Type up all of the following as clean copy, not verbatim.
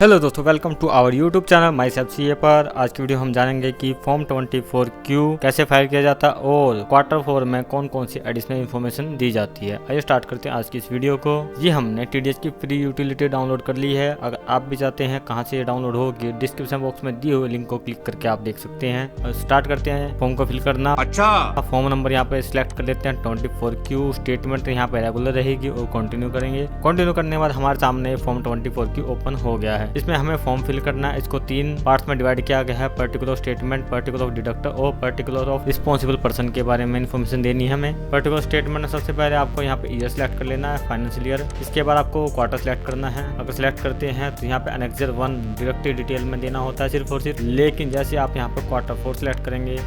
Hello दोस्तों, welcome to our YouTube channel myself CA पर। आज की वीडियो हम जानेंगे कि फॉर्म 24Q कैसे फाइल किया जाता है और क्वार्टर 4 में कौन कौन सी एडिशनल इन्फॉर्मेशन दी जाती है। आइए स्टार्ट करते हैं आज की इस वीडियो को। ये हमने TDS की फ्री यूटिलिटी डाउनलोड कर ली है। अगर आप भी चाहते हैं कहाँ से ये डाउनलोड होगी, डिस्क्रिप्शन बॉक्स में दिए हुए लिंक को क्लिक करके आप देख सकते हैं। स्टार्ट करते हैं फॉर्म को फिल करना। अच्छा, फॉर्म नंबर यहाँ पे सिलेक्ट कर लेते हैं 24Q। स्टेटमेंट यहाँ पे रेगुलर रहेगी और कंटिन्यू करेंगे। कंटिन्यू करने के बाद हमारे सामने फॉर्म 24Q ओपन हो गया है। इसमें हमें फॉर्म फिल करना है। इसको 3 पार्ट्स में डिवाइड किया गया है। Particular statement, particular of deductor और पर्टिकुलर ऑफ रिस्पॉन्सिबल पर्सन के बारे में इन्फॉर्मेशन देनी है हमें। पर्टिकुलर स्टेटमेंट में सबसे पहले आपको यहाँ पे ईयर सिलेक्ट कर लेना है, फाइनेंशियल ईयर। इसके बाद आपको क्वार्टर सिलेक्ट करना है। अगर सिलेक्ट करते हैं तो यहाँ पे एनेक्सर 1 डायरेक्टली डिटेल में देना होता है सिर्फ और सिर्फ। लेकिन जैसे आप यहाँ पे क्वार्टर 4 सिलेक्ट करेंगे,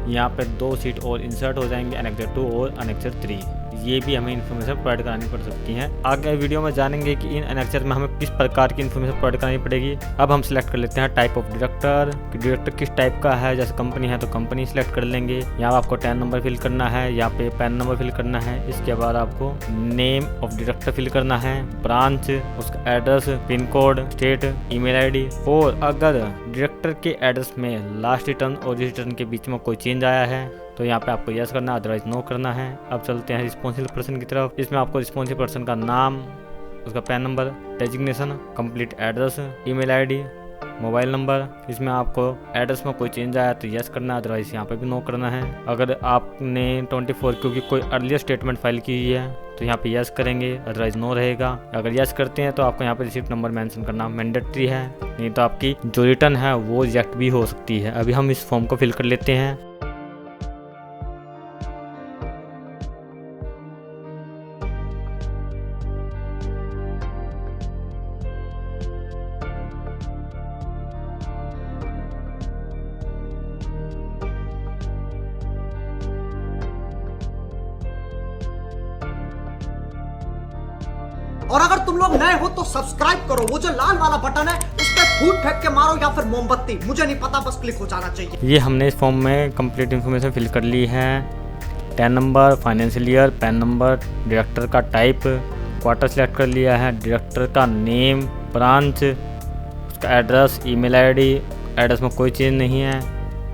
यहाँ पे 2 सीट और इंसर्ट हो जाएंगे, एनेक्सर 2 और एनेक्सर 3। ये भी हमें इन्फॉर्मेशन प्रोवाइड करानी पड़ सकती है। आगे वीडियो में जानेंगे कि इन एनेक्सर में हमें किस प्रकार की इन्फॉर्मेशन प्रोवाइड करानी पड़ेगी। अब हम सिलेक्ट कर लेते हैं टाइप ऑफ डायरेक्टर, कि डायरेक्टर किस टाइप का है। जैसे कंपनी है तो कंपनी सिलेक्ट कर लेंगे। यहाँ आपको 10 नंबर फिल करना है, यहाँ पे पैन नंबर फिल करना है। इसके बाद आपको नेम ऑफ डायरेक्टर फिल करना है, ब्रांच, उसका address, pin code, state, email ID. और अगर डायरेक्टर के एड्रेस में लास्ट रिटर्न और रिटर्न के बीच में कोई चेंज आया है तो यहाँ पे आपको यस करना है, अदरवाइज नो करना है। अब चलते हैं रिस्पॉन्सिबल पर्सन की तरफ। इसमें आपको रिस्पॉन्सिबल पर्सन का नाम, उसका pan number, designation, complete address, email ID, mobile number. इसमें आपको एड्रेस में कोई चेंज आया तो यस करना है, अदरवाइज यहाँ पे भी नो करना है। अगर आपने 24Q की कोई अर्लियर स्टेटमेंट फाइल की हुई है तो यहाँ पे यस करेंगे, अदरवाइज नो रहेगा। अगर यस करते हैं तो आपको यहाँ पे रिसीप्ट नंबर मेंशन करना मैंडेटरी है, नहीं तो आपकी जो रिटर्न है वो रिजेक्ट भी हो सकती है। अभी हम इस फॉर्म को फिल कर लेते हैं। और अगर तुम लोग नए हो तो सब्सक्राइब करो, वो जो लाल वाला बटन है उस पर फूट फेंक के मारो या फिर मोमबत्ती, मुझे नहीं पता, बस क्लिक हो जाना चाहिए। ये हमने इस फॉर्म में कंप्लीट इन्फॉर्मेशन फिल कर ली है। 10 number, financial year, pan number, director का टाइप, क्वार्टर सेलेक्ट कर लिया है, डायरेक्टर का नेम, ब्रांच, उसका एड्रेस, ईमेल आईडी, एड्रेस में कोई चेंज नहीं है,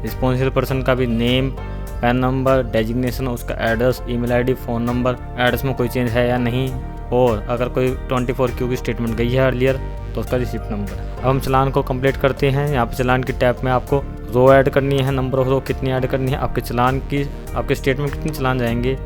रिस्पॉन्सिबल पर्सन का भी नेम, पैन नंबर, डेजिग्नेशन, उसका address, email ID, phone number, address में कोई चेंज है या नहीं, और अगर कोई 24Q की स्टेटमेंट गई है अर्लियर तो उसका रिसिप्ट नंबर। अब हम चलान को कंप्लीट करते हैं। यहाँ पे चलान की टैब में आपको रो ऐड करनी है, नंबर ऑफ रो कितनी ऐड करनी है, आपके चलान की, आपके स्टेटमेंट कितने चलान जाएंगे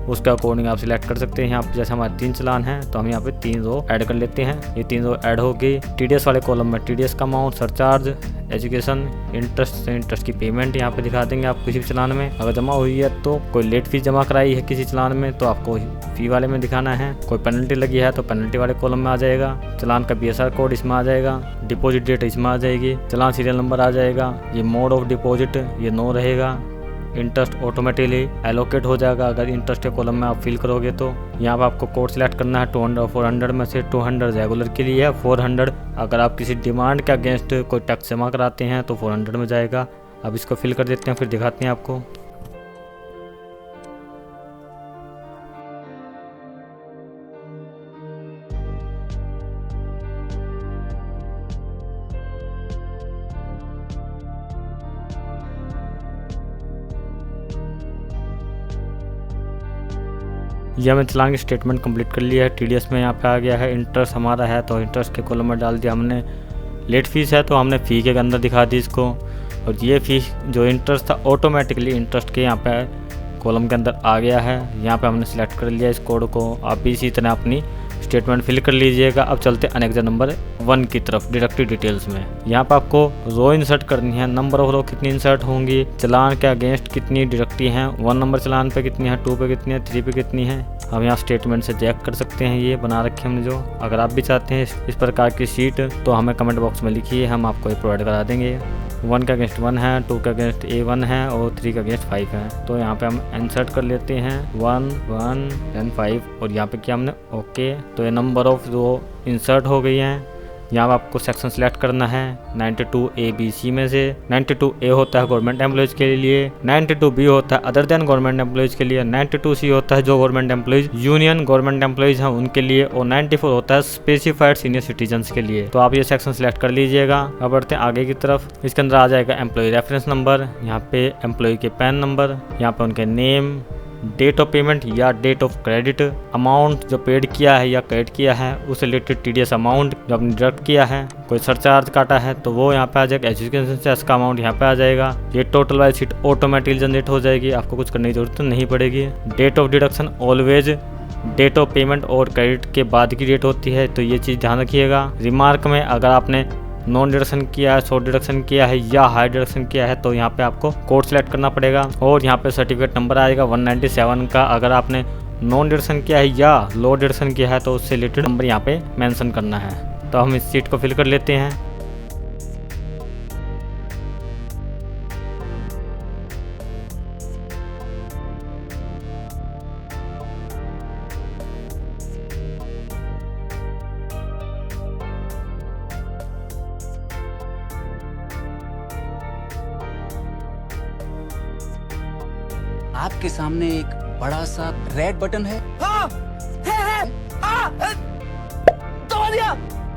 उसके अकॉर्डिंग आप सिलेक्ट कर सकते हैं। यहाँ पे जैसे हमारे 3 चलान हैं तो हम यहाँ पे 3 रो ऐड कर लेते हैं। ये 3 रो ऐड हो गई। TDS वाले कॉलम में TDS का अमाउंट, सरचार्ज, एजुकेशन, इंटरेस्ट की पेमेंट यहाँ पे दिखा देंगे आप किसी भी चलान में। अगर जमा हुई है तो कोई लेट फीस जमा कराई है किसी चलान में तो आपको फी वाले में दिखाना है। कोई पेनल्टी लगी है तो पेनल्टी वाले कॉलम में आ जाएगा। चलान का BSR कोड इसमें आ जाएगा, डिपॉजिट डेट इसमें आ जाएगी, चलान सीरियल नंबर आ जाएगा। ये मोड ऑफ डिपॉजिट ये नो रहेगा। इंटरेस्ट ऑटोमेटिकली एलोकेट हो जाएगा अगर इंटरेस्ट के कॉलम में आप फिल करोगे तो। यहाँ पर आपको कोड सिलेक्ट करना है 200 400 में से 200 रेगुलर के लिए है, 400 अगर आप किसी डिमांड के अगेंस्ट कोई टैक्स जमा कराते हैं तो 400 में जाएगा। अब इसको फिल कर देते हैं, फिर दिखाते हैं आपको। ये हमें चलान की स्टेटमेंट कंप्लीट कर लिया है। TDS में यहाँ पे आ गया है। इंटरेस्ट हमारा है तो इंटरेस्ट के कॉलम में डाल दिया हमने। लेट फीस है तो हमने फ़ी के अंदर दिखा दी इसको। और ये फीस जो इंटरेस्ट था ऑटोमेटिकली इंटरेस्ट के यहाँ पे कॉलम के अंदर आ गया है। यहाँ पे हमने सिलेक्ट कर लिया इस कोड को। आप भी इसी तरह अपनी स्टेटमेंट फिल कर लीजिएगा। अब चलते हैं एनेक्सर नंबर 1 की तरफ, डायरेक्टरी डिटेल्स में। यहाँ पर आपको रो इंसर्ट करनी है, नंबर ऑफ रो कितनी इंसर्ट होंगी, चलान के अगेंस्ट कितनी डायरेक्टरी हैं, 1 नंबर चलान पे कितनी है, 2 पे कितनी है, 3 पे कितनी है। हम यहाँ स्टेटमेंट से चेक कर सकते हैं, ये बना रखे हमने जो। अगर आप भी चाहते हैं इस प्रकार की शीट तो हमें कमेंट बॉक्स में लिखिए, हम आपको ये प्रोवाइड करा देंगे। 1 के अगेंस्ट 1 है, 2 के अगेंस्ट A1 है और 3 के अगेंस्ट 5 है। तो यहाँ पे हम इंसर्ट कर लेते हैं 1 1 then 5 और यहाँ पे किया हमने ओके। तो ये नंबर ऑफ रो इंसर्ट हो गई हैं। यहाँ पे आपको सेक्शन सेलेक्ट करना है 92A-B-C में से। 92A होता है गवर्नमेंट एम्प्लॉयज के लिए, 92B होता है अदर देन गवर्नमेंट एम्प्लॉयज के लिए, 92C होता है जो government employees union government employees हैं उनके लिए, और 94 होता है स्पेसिफाइड सीनियर सिटीजन के लिए। तो आप ये सेक्शन सेलेक्ट कर लीजिएगा। अब बढ़ते हैं आगे की तरफ। इसके अंदर आ जाएगा एम्प्लॉय रेफरेंस नंबर, यहाँ पे एम्प्लॉय के पैन नंबर, यहाँ पे उनके नेम, डेट ऑफ पेमेंट या डेट ऑफ क्रेडिट, अमाउंट जो पेड किया है या क्रेडिट किया है उस रिलेटेड TDS अमाउंट जो आपने डिडक्ट किया है, कोई सरचार्ज काटा है तो वो यहाँ पे आ जाएगा, एजुकेशन सेस का अमाउंट यहाँ पे आ जाएगा। ये total wise sheet automatically generate हो जाएगी, आपको कुछ करने की जरूरत नहीं पड़ेगी। Date of deduction always date of payment और क्रेडिट के बाद की डेट होती है, तो ये चीज़ ध्यान रखिएगा। रिमार्क में अगर आपने नॉन डिडक्शन किया है, शॉर्ट डिडक्शन किया है या हाई डिडक्शन किया है तो यहाँ पे आपको कोड सेलेक्ट करना पड़ेगा, और यहाँ पे सर्टिफिकेट नंबर आएगा 197 का। अगर आपने नॉन डिडक्शन किया है या लो डिडक्शन किया है तो उससे रिलेटेड नंबर यहाँ पे मेंशन करना है। तो हम इस सीट को फिल कर लेते हैं। आपके सामने एक बड़ा सा रेड बटन है। दबा दिया,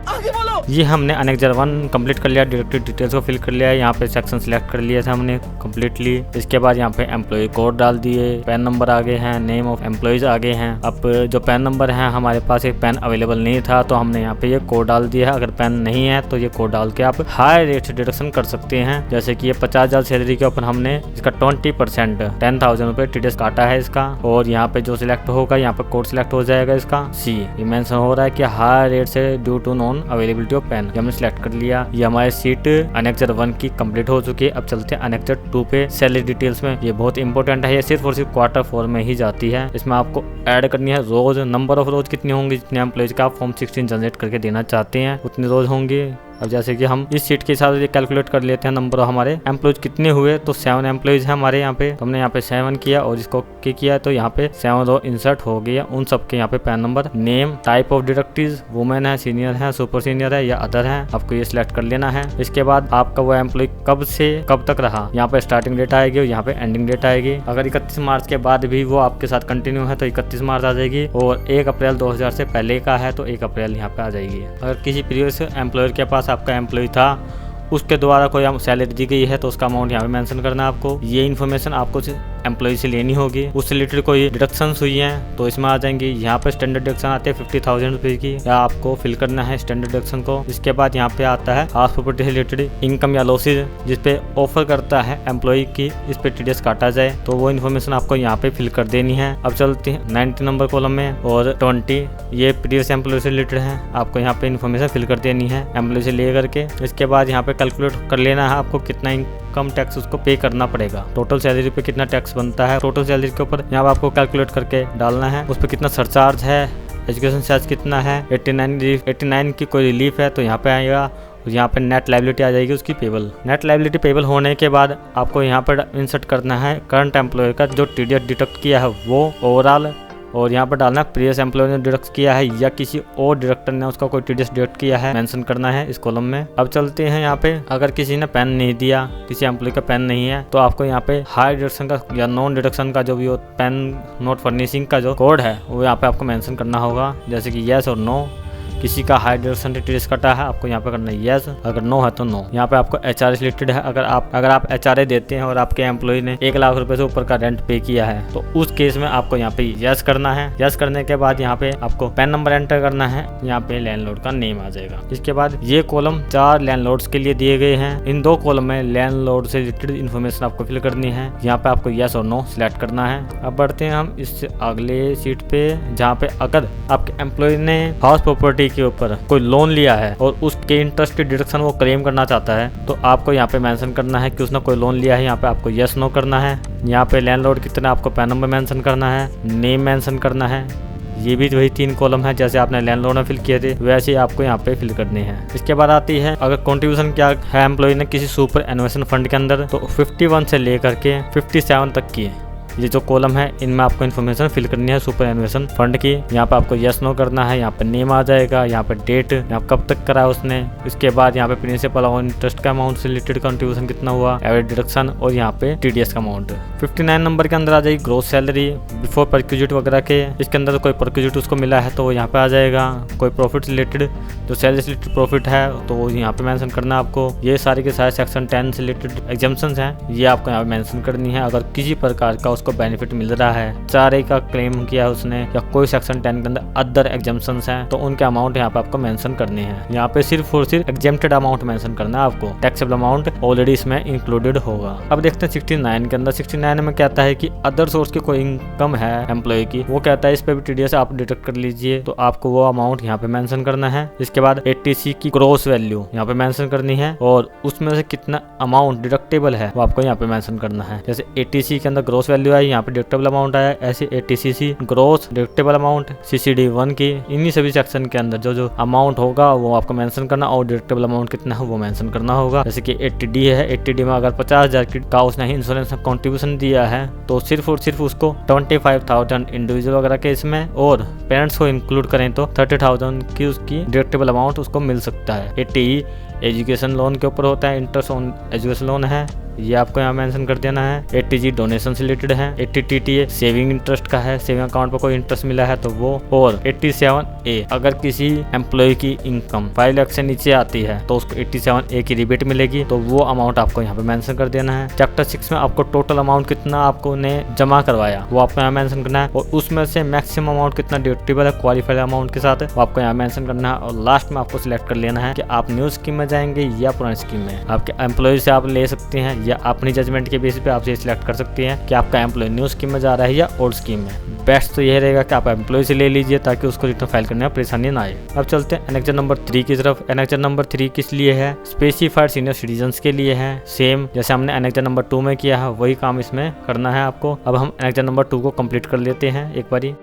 आगे बोलो। ये हमने अनेक्जर 1 कंप्लीट कर लिया, डायरेक्टरी डिटेल्स को फिल कर लिया है, यहाँ पे सेक्शन सिलेक्ट कर लिया था हमने कम्प्लीटली। इसके बाद यहाँ पे एम्प्लॉय कोड डाल दिए, पैन नंबर आ गए हैं, नेम ऑफ एम्प्लॉयज आ गए हैं। अब जो पैन नंबर है हमारे पास एक पैन अवेलेबल नहीं था तो हमने यहाँ पे ये कोड डाल दिया है। अगर पैन नहीं है तो ये कोड डाल के आप हाई रेट से डिडक्शन कर सकते हैं। जैसे कि ये 50,000 सैलरी के ऊपर हमने इसका 20% 10,000 रुपये TDS काटा है इसका, और यहाँ पे जो सिलेक्ट होगा यहाँ पे कोड सिलेक्ट हो जाएगा इसका C। ये मेंशन हो रहा है कि हाई रेट से due to non availability of PAN, हमने सिलेक्ट कर लिया। ये हमारी सीट अनेक्जर 1 की कंप्लीट हो चुकी है। अब चलते हैं अनेक्जर 2 पे, सैलरी डिटेल्स में। ये बहुत इंपॉर्टेंट है, ये सिर्फ और सिर्फ Q4 में ही जाती है। इसमें आपको ऐड करनी है रोज, नंबर ऑफ रोज कितनी होंगी, जितने एम्प्लॉयज का आप फॉर्म 16 जनरेट करके देना चाहते हैं उतने रोज होंगे। अब जैसे कि हम इस सीट के हिसाब से कैलकुलेट कर लेते हैं नंबर हमारे एम्प्लॉयज कितने हुए, तो 7 एम्प्लॉयज हैं हमारे यहाँ पे। तो हमने यहाँ पे 7 किया और इसको किया तो यहाँ पे 7 रो इंसर्ट हो गया। उन सबके यहाँ पे pan number, name, type of deductive, women है, सीनियर है, सुपर सीनियर है या अदर है, आपको ये सिलेक्ट कर लेना है। इसके बाद आपका वो एम्प्लॉय कब से कब तक रहा, यहाँ पे स्टार्टिंग डेट आएगी और यहाँ पे एंडिंग डेट आएगी। अगर 31 मार्च के बाद भी वो आपके साथ कंटिन्यू है तो 31 मार्च आ जाएगी, और 1 अप्रैल 2000 से पहले का है तो 1 अप्रैल यहाँ पे आ जाएगी। अगर किसी प्रीवियस एम्प्लॉयर के पास आपका एम्प्लॉय था उसके द्वारा कोई सैलरी दी गई है तो उसका अमाउंट यहाँ पे मेंशन करना है आपको। ये इन्फॉर्मेशन आपको एम्प्लॉय से लेनी होगी। उससे रिलेटेड कोई डिडक्शंस हुई हैं तो इसमें आ जाएंगी। यहाँ पे स्टैंडर्ड डिडक्शन आते हैं 50,000 रुपये की, या आपको फिल करना है स्टैंडर्ड डिडक्शन को। इसके बाद यहाँ पे आता है हाउस प्रॉपर्टी से रिलेटेड इनकम या लॉसेज, जिसपे ऑफर करता है एम्प्लॉय की इस पे TDS काटा जाए, तो वो इन्फॉर्मेशन आपको यहाँ पे फिल कर देनी है। अब चलते हैं 90 नंबर कॉलम में, और 20 ये प्रीवियस एम्प्लॉय से रिलेटेड है, आपको यहाँ पे इन्फॉर्मेशन फिल कर देनी है एम्प्लॉय से ले करके। इसके बाद यहाँ पे कैलकुलेट कर लेना है आपको कितना इनकम टैक्स उसको पे करना पड़ेगा, टोटल सैलरी पे कितना टैक्स बनता है, टोटल सैलरी के ऊपर यहाँ आपको कैलकुलेट करके डालना है। उस पर कितना सरचार्ज है, एजुकेशन चार्ज कितना है, 89 की कोई रिलीफ है तो यहाँ पे आएगा। यहाँ पे नेट लायबिलिटी आ जाएगी उसकी पेबल। नेट लायबिलिटी पेबल होने के बाद आपको यहाँ पर इंसर्ट करना है करंट एम्प्लॉयर का जो TDS डिडक्ट किया है वो ओवरऑल, और यहाँ पर डालना है प्रीवियस एम्प्लॉय ने डिडक्ट किया है या किसी और डिडक्टर ने उसका कोई TDS डिडक्ट किया है, मेंशन करना है इस कॉलम में। अब चलते हैं यहाँ पे, अगर किसी ने पेन नहीं दिया, किसी एम्प्लॉय का पेन नहीं है, तो आपको यहाँ पे हाई डिडक्शन का या नॉन डिडक्शन का जो भी हो पेन नोट फर्निशिंग का जो कोड है वो यहाँ पे आपको मेंशन करना होगा, जैसे कि येस और नो। किसी का हाई डिडक्शन TDS कटा है आपको यहाँ पे करना है येस, अगर नो है तो नो। यहाँ पे आपको HRA रिलेटेड है, अगर आप HRA देते हैं और आपके एम्प्लॉय ने 1 लाख रुपए से ऊपर का रेंट पे किया है तो उस केस में आपको यहाँ पे येस करना है। येस करने के बाद यहाँ पे आपको पैन नंबर एंटर करना है, यहाँ पे लैंडलॉर्ड का नेम आ जाएगा। इसके बाद ये कॉलम 4 लैंडलॉर्ड्स के लिए दिए गए हैं, इन 2 कॉलम में लैंडलॉर्ड से रिलेटेड इन्फॉर्मेशन आपको फिल करनी है। यहाँ पे आपको येस और नो सिलेक्ट करना है। अब बढ़ते हैं हम इससे अगले सीट पे, जहाँ पे अगर आपके एम्प्लॉय ने हाउस प्रॉपर्टी के ऊपर कोई लोन लिया है और उसके इंटरेस्ट की डिडक्शन वो क्लेम करना चाहता है तो आपको यहाँ पे मेंशन करना है कि उसने कोई लोन लिया है। यहाँ पे आपको यस नो करना है। यहाँ पे लैंडलॉर्ड कितना आपको पैन नंबर मेंशन करना है, नेम मेंशन करना है। ये भी वही 3 कॉलम है जैसे आपने लैंडलॉर्ड में फिल किए थे वैसे ही आपको यहाँ पे फिल करने हैं। इसके बाद आती है अगर कंट्रीब्यूशन क्या है एम्प्लॉय ने किसी सुपर एनुएशन फंड के अंदर, तो 51 से लेकर के 57 तक की है ये जो कॉलम है इनमें आपको इन्फॉर्मेशन फिल करनी है सुपर एनुएशन फंड की। यहाँ पे आपको यस नो करना है, यहाँ पे नेम आ जाएगा, यहाँ पे डेट, यहाँ कब तक करा उसने, इसके बाद यहाँ पे प्रिंसिपल और इंटरेस्ट का अमाउंट से रिलेटेड कंट्रीब्यूशन कितना हुआ, एवरेज डिडक्शन और यहाँ पे टीडीएस का अमाउंट। 59 नंबर के अंदर आ जाएगी ग्रोस सैलरी बिफोर परक्यूजिट वगैरह के। इसके अंदर कोई परक्यूजिट उसको मिला है तो वो यहाँ पे आ जाएगा। कोई प्रॉफिट रिलेटेड जो सैलरी से रिलेटेड प्रॉफिट है तो वो यहाँ पे मेंशन करना है आपको। ये सारे के सारे सेक्शन 10 से रिलेटेड एग्जाम्पशंस हैं, ये आपको यहाँ पे मेंशन करनी है। अगर किसी प्रकार का उसको बेनिफिट मिल रहा है, 4A का क्लेम किया है उसने, या कोई सेक्शन 10 के अंदर अदर एग्जाम्पशंस हैं तो उनके अमाउंट यहाँ पे आपको मेंशन करने हैं। यहाँ पे सिर्फ और सिर्फ एग्जेम्प्टेड अमाउंट मेंशन करना है आपको, टैक्सेबल अमाउंट ऑलरेडी इसमें इंक्लूडेड होगा। अब देखते हैं 69 के अंदर। 69 में कहता है कि अदर सोर्स की कोई इनकम है एम्प्लॉय की, वो कहता है इस पे भी टीडीएस आप डिडक्ट कर लीजिए, तो आपको वो अमाउंट यहाँ पे मेंशन करना है। इसके बाद 80C की ग्रॉस वैल्यू यहाँ पे मेंशन करनी है और उसमें से कितना अमाउंट डिडक्टेबल है वो आपको यहाँ पे मेंशन करना है। जैसे 80C के अंदर ग्रॉस वैल्यू आई, यहाँ पे डिडक्टेबल अमाउंट आया, ऐसे 80CC gross deductible amount CCD1 की, इन्हीं सभी सेक्शन के अंदर जो जो अमाउंट होगा वो आपको मेंशन करना और डिडक्टेबल अमाउंट कितना है वो मेंशन करना होगा। जैसे कि 80D है, 80D में अगर 50,000 का उसने इंश्योरेंस में कॉन्ट्रीब्यूशन दिया है तो सिर्फ और सिर्फ उसको 25,000 इंडिविजुअल वगैरह के इसमें, और पेरेंट्स को इंक्लूड करें तो 30,000 की उसकी डिडक्टेबल अमाउंट उसको मिल सकता है। 80E एजुकेशन लोन के ऊपर होता है, इंटरेस्ट ऑन एजुकेशन लोन है, ये आपको यहाँ मेंशन कर देना है। 80G डोनेशन से रिलेटेड है। 80TTA सेविंग इंटरेस्ट का है, सेविंग अकाउंट पर कोई इंटरेस्ट मिला है तो वो। और 87A अगर किसी एम्प्लॉय की इनकम 5 लाख से नीचे आती है तो उसको 87A की रिबेट मिलेगी, तो वो अमाउंट आपको यहाँ पे मेंशन कर देना है। चैप्टर 6 में आपको टोटल अमाउंट कितना आपको ने जमा करवाया वो आपको यहाँ मेंशन करना है, और उसमें से मैक्सिमम अमाउंट कितना डिडक्टेबल है क्वालिफाइड अमाउंट के साथ वो आपको यहाँ मेंशन करना है। और लास्ट में आपको सिलेक्ट कर लेना है कि आप न्यू स्कीम में जाएंगे या पुरानी स्कीम में। आपके एम्प्लॉय से आप ले सकते हैं या अपनी जजमेंट के बेसिस पे आप ये सिलेक्ट कर सकते हैं कि आपका एम्प्लॉय न्यू स्कीम में जा रहा है या ओल्ड स्कीम में। बेस्ट तो यह रहेगा कि आप एम्प्लॉय से ले लीजिए ताकि उसको रिटर्न फाइल करने में परेशानी ना आए। अब चलते हैं एनेक्जर नंबर 3 की तरफ। एनेक्जर नंबर 3 किस लिए है? स्पेसिफाइड सीनियर सिटीजन्स के लिए है। सेम जैसे हमने एनेक्जर नंबर 2 में किया है वही काम इसमें करना है आपको। अब हम एनेक्जर नंबर 2 को कंप्लीट कर लेते हैं एक बारी।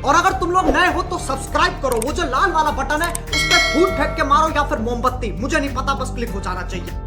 और अगर तुम लोग नए हो तो सब्सक्राइब करो, वो जो लाल वाला बटन है उस पर फूट फेंक के मारो या फिर मोमबत्ती, मुझे नहीं पता, बस क्लिक हो जाना चाहिए।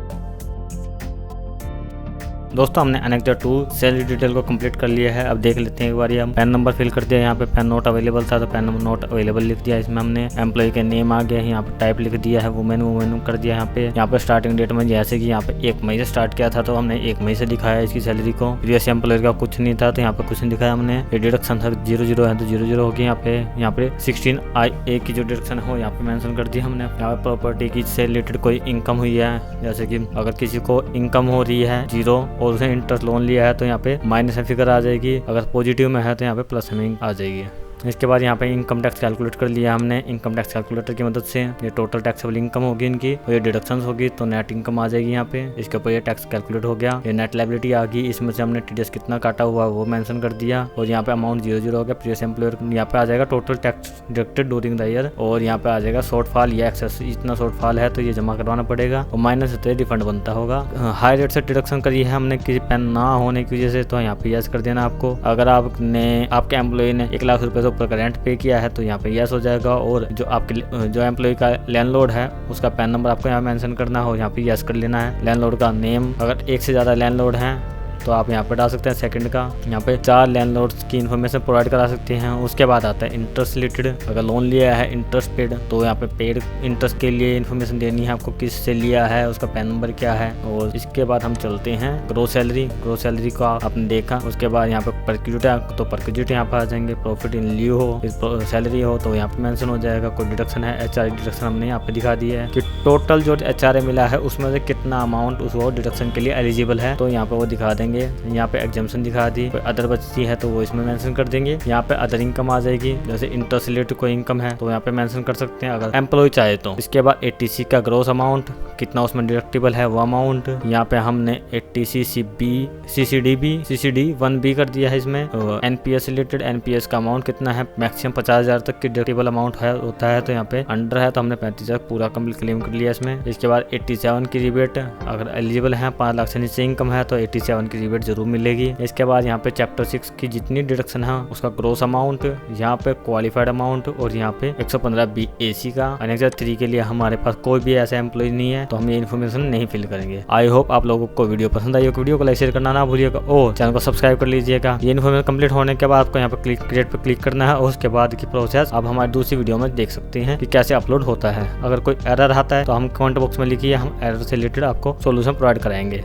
दोस्तों हमने एनेक्जर 2 सैलरी डिटेल को कंप्लीट कर लिया है। अब देख लेते हैं एक बार। हम पैन नंबर फिल कर दिया, यहाँ पे पैन नोट अवेलेबल था तो पैन नंबर नोट अवेलेबल लिख दिया। इसमें हमने एम्प्लॉय के नेम आ गया है, यहाँ पे टाइप लिख दिया है, वुमेन कर दिया। यहाँ पे स्टार्टिंग डेट में जैसे कि यहाँ पे 1 मई से स्टार्ट किया था तो हमने 1 मई से दिखाया इसकी सैलरी को। प्रीवियस एम्प्लॉय का कुछ नहीं था तो यहाँ पे कुछ नहीं दिखाया हमने। ये डिडक्शन था 00 है तो 00 होगी। यहाँ पे 16IA की जो डिडक्शन है यहाँ पे मेंशन कर दी हमने। यहाँ पे प्रॉपर्टी की से रिलेटेड कोई इनकम हुई है, जैसे कि अगर किसी को इनकम हो रही है 0 और उसने इंटरेस्ट लोन लिया है तो यहाँ पे माइनस फिगर आ जाएगी, अगर पॉजिटिव में है तो यहाँ पे प्लस में आ जाएगी। इसके बाद यहाँ पे इनकम टैक्स कैलकुलेट कर लिया हमने। इनकम टैक्स कैलकुलेटर की मदद से ये टोटल टैक्सेबल इनकम होगी इनकी, और ये डिडक्शंस होगी तो नेट इनकम आ जाएगी यहाँ पे। इसके ऊपर ये टैक्स कैलकुलेट हो गया। ये नेट लायबिलिटी आ गई, इसमें से हमने टीडीएस कितना काटा हुआ वो मेंशन कर दिया, और यहाँ पे अमाउंट 00 हो गया। प्रीवियस एम्प्लॉयर यहाँ पे आ जाएगा total tax deducted during the year, और यहाँ पे आ जाएगा शॉर्टफॉल या एक्सेस, इतना शॉर्टफॉल है तो ये जमा करवाना पड़ेगा, और माइनस से रिफंड बनता होगा। हाई रेट से डिडक्शन करी है हमने किसी पेन ना होने की वजह से, तो यहाँ पे यस कर देना आपको। अगर आपके एम्प्लॉय ने 1 लाख रुपए से ऊपर का रेंट पे किया है तो यहाँ पे यस हो जाएगा, और जो आपके जो एम्प्लॉय का लैंडलॉर्ड है उसका पैन नंबर आपको यहाँ मेंशन करना हो, यहाँ पे यस कर लेना है। लैंडलॉर्ड का नेम, अगर एक से ज़्यादा लैंडलॉर्ड हैं तो आप यहाँ पे डाल सकते हैं। सेकंड का यहाँ पे 4 लैंडलॉर्ड्स की इन्फॉर्मेशन प्रोवाइड करा सकते हैं। उसके बाद आता है इंटरेस्ट रिलेटेड, अगर लोन लिया है इंटरेस्ट पेड तो यहाँ पे पेड इंटरेस्ट के लिए इन्फॉर्मेशन देनी है आपको, किस से लिया है, उसका पैन नंबर क्या है। और इसके बाद हम चलते हैं ग्रोस सैलरी। ग्रोस सैलरी को आपने देखा, उसके बाद यहाँ पे परक्यूट है तो परक्यूट यहाँ पे आ जाएंगे। प्रॉफिट इन लीव हो, सैलरी हो तो यहाँ पे मेंशन हो जाएगा। कोई डिडक्शन है, एचआरए डिडक्शन हमने यहाँ पे दिखा दिया है कि टोटल जो एचआरए मिला है उसमें से कितना अमाउंट उस वो डिडक्शन के लिए एलिजिबल है, तो यहाँ पे वो दिखा देंगे। यहाँ पे एग्जाम्पशन दिखा दी, कोई अदर बचती है तो वो इसमें मेंशन कर देंगे। यहाँ पे अदर इनकम आ जाएगी, जैसे इंटरेस्ट रिलेटेड कोई इनकम है तो यहाँ पे मेंशन कर सकते हैं अगर एम्प्लॉय चाहे तो। इसके बाद एटीसी का ग्रोस अमाउंट कितना उसमें डिडक्टिबल है वो अमाउंट, यहाँ पे हमने एटीसी सीसीडी 1B कर दिया है इसमें। एनपीएस रिलेटेड एनपीएस का अमाउंट कितना है, मैक्सिमम 50,000 तक की डिडक्टिबल अमाउंट होता है, तो यहाँ पे अंडर है तो हमने 35,000 पूरा कम्प्लीट क्लेम कर लिया इसमें। इसके बाद 87 की रिबेट, अगर एलिजिबल है 5 लाख से नीचे इनकम है तो 87 की रिबेट जरूर मिलेगी। इसके बाद यहाँ पे चैप्टर 6 की जितनी डिडक्शन है उसका ग्रोस अमाउंट, यहाँ पे क्वालिफाइड अमाउंट, और यहाँ पे 115 BAC का। एनेक्सर 3 के लिए हमारे पास कोई भी ऐसा एम्प्लॉय नहीं है तो हम ये इन्फॉर्मेशन नहीं फिल करेंगे। आई होप आप लोगों को वीडियो पसंद आई हो, वीडियो को लाइक शेयर करना ना भूलिएगा और चैनल को सब्सक्राइब कर लीजिएगा। ये इन्फॉर्मेशन कंप्लीट होने के बाद आपको यहाँ पे क्रिएट पे क्लिक करना है और उसके बाद की प्रोसेस आप हमारी दूसरी वीडियो में देख सकते हैं कि कैसे अपलोड होता है। अगर कोई एरर आता है तो हम कमेंट बॉक्स में लिखिए, हम एरर से रिलेटेड आपको सोल्यूशन प्रोवाइड कराएंगे।